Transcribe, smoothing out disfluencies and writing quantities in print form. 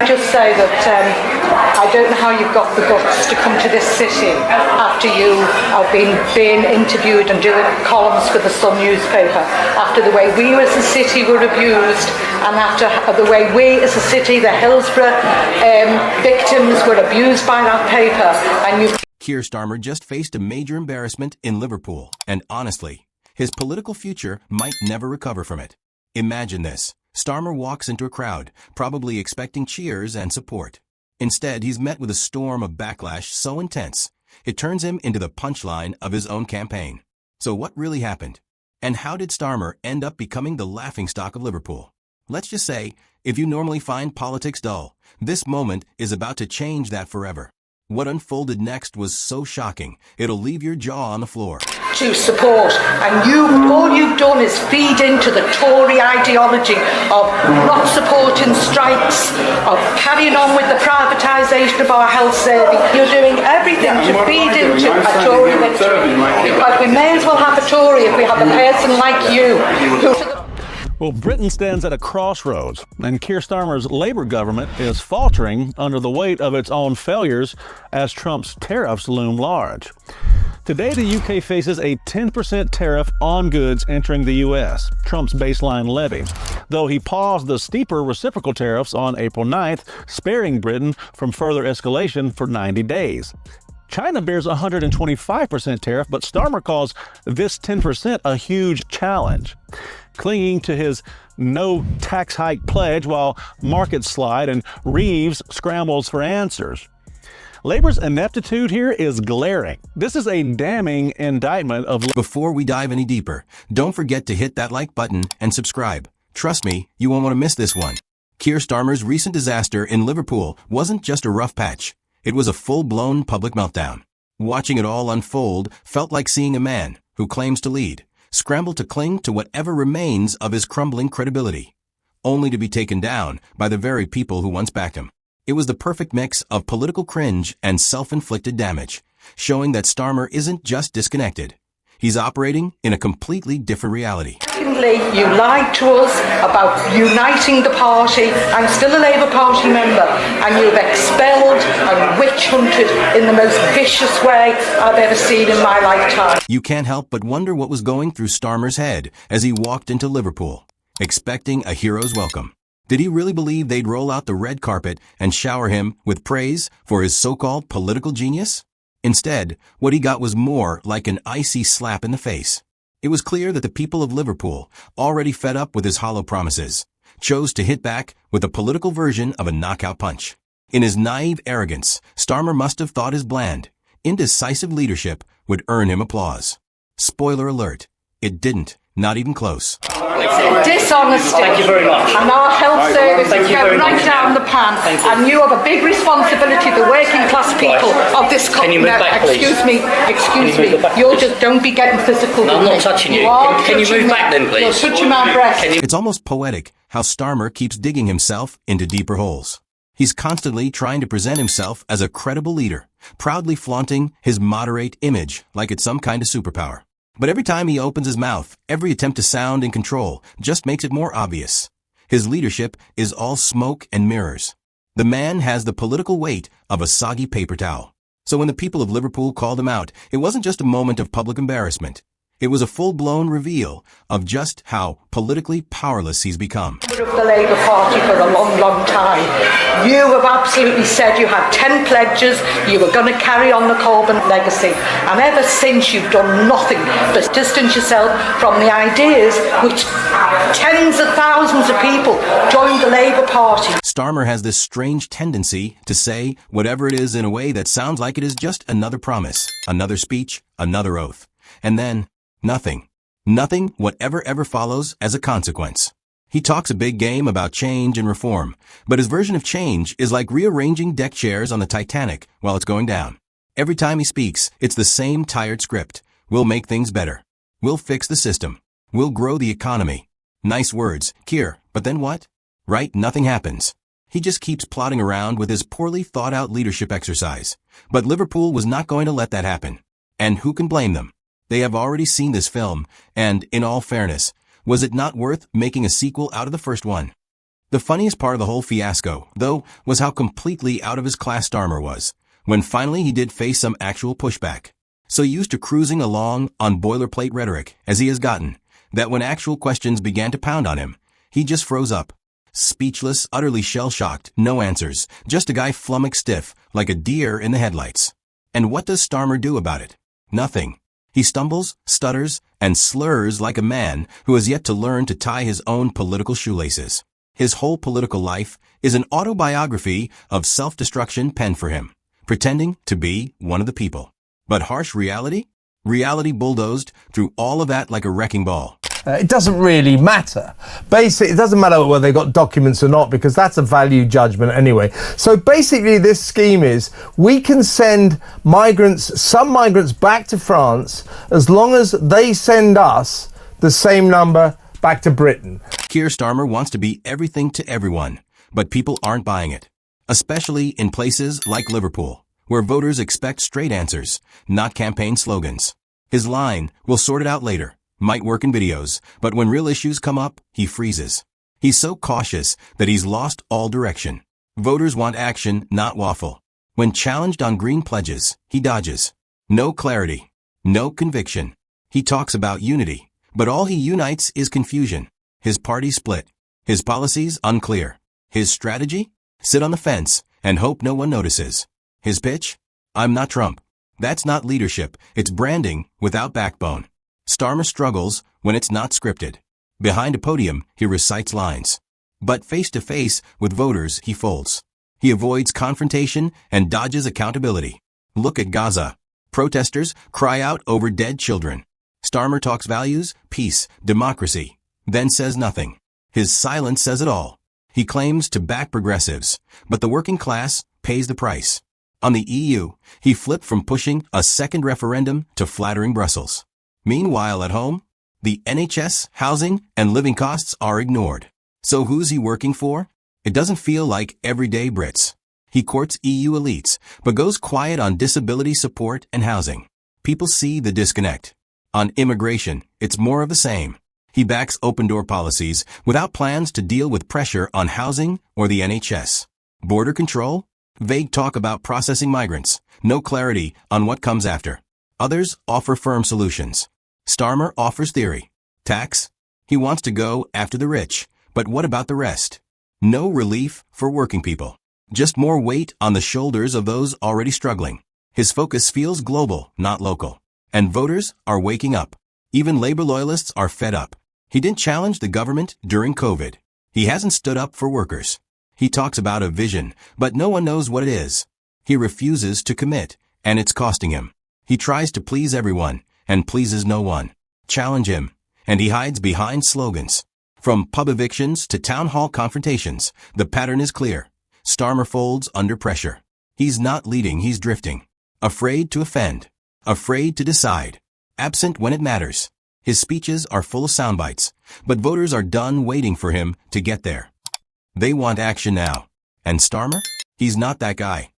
just say that I don't know how you've got the guts to come to this city after you have been being interviewed and doing columns for the Sun newspaper, after the way we as a city were abused, and after the way we as a city, the Hillsborough victims, were abused by that paper. And you. Keir Starmer just faced a major embarrassment in Liverpool, and honestly, his political future might never recover from it. Imagine this. Starmer walks into a crowd, probably expecting cheers and support. Instead, he's met with a storm of backlash so intense, it turns him into the punchline of his own campaign. So what really happened? And how did Starmer end up becoming the laughingstock of Liverpool? Let's just say, if you normally find politics dull, this moment is about to change that forever. What unfolded next was so shocking, it'll leave your jaw on the floor. To support, and all you've done is feed into the Tory ideology of not supporting strikes, of carrying on with the privatisation of our health service. You're doing everything to feed into a Tory victory, because we may as well have a Tory if we have a person like you. Well, Britain stands at a crossroads, and Keir Starmer's Labour government is faltering under the weight of its own failures as Trump's tariffs loom large. Today, the UK faces a 10% tariff on goods entering the US, Trump's baseline levy, though he paused the steeper reciprocal tariffs on April 9th, sparing Britain from further escalation for 90 days. China bears a 125% tariff, but Starmer calls this 10% a huge challenge, clinging to his no tax hike pledge while markets slide and Reeves scrambles for answers. Labour's ineptitude here is glaring. This is a damning indictment of... Before we dive any deeper, don't forget to hit that like button and subscribe. Trust me, you won't want to miss this one. Keir Starmer's recent disaster in Liverpool wasn't just a rough patch. It was a full-blown public meltdown. Watching it all unfold felt like seeing a man who claims to lead scramble to cling to whatever remains of his crumbling credibility, only to be taken down by the very people who once backed him. It was the perfect mix of political cringe and self-inflicted damage, showing that Starmer isn't just disconnected. He's operating in a completely different reality. Secondly, you lied to us about uniting the party. I'm still a Labour Party member, and you've expelled and witch-hunted in the most vicious way I've ever seen in my lifetime. You can't help but wonder what was going through Starmer's head as he walked into Liverpool, expecting a hero's welcome. Did he really believe they'd roll out the red carpet and shower him with praise for his so-called political genius? Instead, what he got was more like an icy slap in the face. It was clear that the people of Liverpool, already fed up with his hollow promises, chose to hit back with a political version of a knockout punch. In his naive arrogance, Starmer must have thought his bland, indecisive leadership would earn him applause. Spoiler alert, it didn't, not even close. Dishonesty. Thank you very much. And our health service is going right down the pan. And you have a big responsibility, the working class people of this country. Can you move back, please? Excuse me. You're just, don't be getting physical. No, I'm not touching you. Can you move back then, please? You're touching my breast. It's almost poetic how Starmer keeps digging himself into deeper holes. He's constantly trying to present himself as a credible leader, proudly flaunting his moderate image like it's some kind of superpower. But every time he opens his mouth, every attempt to sound in control just makes it more obvious. His leadership is all smoke and mirrors. The man has the political weight of a soggy paper towel. So when the people of Liverpool called him out, it wasn't just a moment of public embarrassment. It was a full-blown reveal of just how politically powerless he's become. Of the Labour Party for a long, long time. You have absolutely said you had 10 pledges, you were going to carry on the Corbyn legacy, and ever since you've done nothing but distance yourself from the ideas which tens of thousands of people joined the Labour Party. Starmer has this strange tendency to say whatever it is in a way that sounds like it is just another promise, another speech, another oath, and then nothing. Nothing whatever ever follows as a consequence. He talks a big game about change and reform, but his version of change is like rearranging deck chairs on the Titanic while it's going down. Every time he speaks, it's the same tired script. We'll make things better. We'll fix the system. We'll grow the economy. Nice words, Keir, but then what? Right, nothing happens. He just keeps plodding around with his poorly thought-out leadership exercise. But Liverpool was not going to let that happen. And who can blame them? They have already seen this film, and, in all fairness, was it not worth making a sequel out of the first one? The funniest part of the whole fiasco, though, was how completely out of his class Starmer was, when finally he did face some actual pushback. So used to cruising along on boilerplate rhetoric, as he has gotten, that when actual questions began to pound on him, he just froze up. Speechless, utterly shell-shocked, no answers, just a guy flummoxed stiff, like a deer in the headlights. And what does Starmer do about it? Nothing. He stumbles, stutters, and slurs like a man who has yet to learn to tie his own political shoelaces. His whole political life is an autobiography of self-destruction penned for him, pretending to be one of the people. But harsh reality? Reality bulldozed through all of that like a wrecking ball. It doesn't really matter. Basically, it doesn't matter whether they got documents or not, because that's a value judgment anyway. So basically this scheme is we can send some migrants back to France as long as they send us the same number back to Britain. Keir Starmer wants to be everything to everyone, but people aren't buying it. Especially in places like Liverpool, where voters expect straight answers, not campaign slogans. His line, "We'll sort it out later," might work in videos, but when real issues come up, he freezes. He's so cautious that he's lost all direction. Voters want action, not waffle. When challenged on green pledges, he dodges. No clarity. No conviction. He talks about unity, but all he unites is confusion. His party split. His policies unclear. His strategy? Sit on the fence and hope no one notices. His pitch? "I'm not Trump." That's not leadership, it's branding without backbone. Starmer struggles when it's not scripted. Behind a podium, he recites lines. But face-to-face with voters, he folds. He avoids confrontation and dodges accountability. Look at Gaza. Protesters cry out over dead children. Starmer talks values, peace, democracy, then says nothing. His silence says it all. He claims to back progressives, but the working class pays the price. On the EU, he flipped from pushing a second referendum to flattering Brussels. Meanwhile, at home, the NHS, housing, and living costs are ignored. So who's he working for? It doesn't feel like everyday Brits. He courts EU elites, but goes quiet on disability support and housing. People see the disconnect. On immigration, it's more of the same. He backs open-door policies without plans to deal with pressure on housing or the NHS. Border control? Vague talk about processing migrants. No clarity on what comes after. Others offer firm solutions. Starmer offers theory. Tax? He wants to go after the rich, but what about the rest? No relief for working people. Just more weight on the shoulders of those already struggling. His focus feels global, not local. And voters are waking up. Even labor loyalists are fed up. He didn't challenge the government during COVID. He hasn't stood up for workers. He talks about a vision, but no one knows what it is. He refuses to commit, and it's costing him. He tries to please everyone, and pleases no one. Challenge him, and he hides behind slogans. From pub evictions to town hall confrontations, the pattern is clear. Starmer folds under pressure. He's not leading, he's drifting. Afraid to offend. Afraid to decide. Absent when it matters. His speeches are full of sound bites, but voters are done waiting for him to get there. They want action now. And Starmer? He's not that guy.